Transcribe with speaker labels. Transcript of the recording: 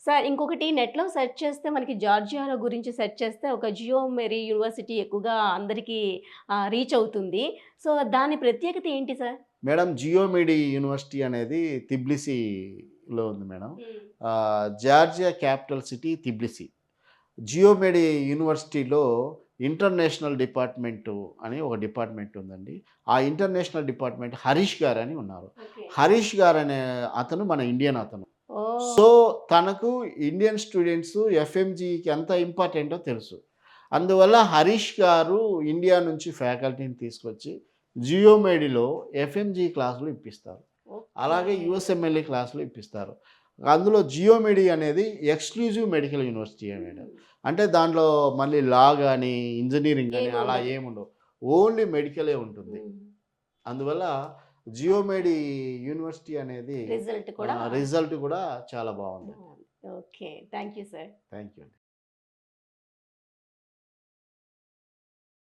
Speaker 1: Sir ఇంకొకటి నెట్‌లో search చేస్తే మనకి జార్జియాలో గురించి సెర్చ్ చేస్తే ఒక జియో మేరీ యూనివర్సిటీ ఎక్కువగా అందరికి రీచ్ అవుతుంది. సో, దాని ప్రత్యేకత ఏంటి సార్?
Speaker 2: మేడం జియోమిడి యూనివర్సిటీ అనేది తిబ్లిసీలో ఉంది madam.
Speaker 1: Hmm.
Speaker 2: Georgia capital city Tbilisi. Geomedi యూనివర్సిటీలో ఇంటర్నేషనల్ డిపార్ట్మెంటు అని ఒక డిపార్ట్మెంట్ ఉందండి. ఆ ఇంటర్నేషనల్ డిపార్ట్మెంట్ హరీష్ గారని ఉన్నారు.
Speaker 1: ఓకే.
Speaker 2: హరీష్ గారనే అతను మన ఇండియన్ అతను.
Speaker 1: ఓహ్!
Speaker 2: సో, తనకు ఇండియన్ స్టూడెంట్స్ ఎఫ్ఎంజీకి ఎంత ఇంపార్టెంటో తెలుసు. అందువల్ల హరీష్ గారు ఇండియా నుంచి ఫ్యాకల్టీని తీసుకొచ్చి జియోమెడిలో ఎఫ్ఎంజీ క్లాసులు ఇప్పిస్తారు.
Speaker 1: ఓకే.
Speaker 2: అలాగే యూఎస్ఎంఎల్ఈ క్లాసులు ఇప్పిస్తారు. అందులో జియోమెడి అనేది ఎక్స్‌క్లూజివ్ మెడికల్ యూనివర్సిటీ మేడం.
Speaker 1: హ్మ్.
Speaker 2: అంటే దాంట్లో మళ్ళీ లా గాని, ఇంజినీరింగ్ గాని అలా
Speaker 1: ఏముండదు.
Speaker 2: ఏముండవు. ఓన్లీ మెడికలే ఉంటుంది.
Speaker 1: హ్మ్.
Speaker 2: అందువల్ల జియోమెడి యూనివర్సిటీ అనేది
Speaker 1: రిజల్ట్ కూడా
Speaker 2: రిజల్ట్ కూడా చాలా బావుంది.
Speaker 1: బావుంది. Okay. Thank you sir.
Speaker 2: Thank you అండి.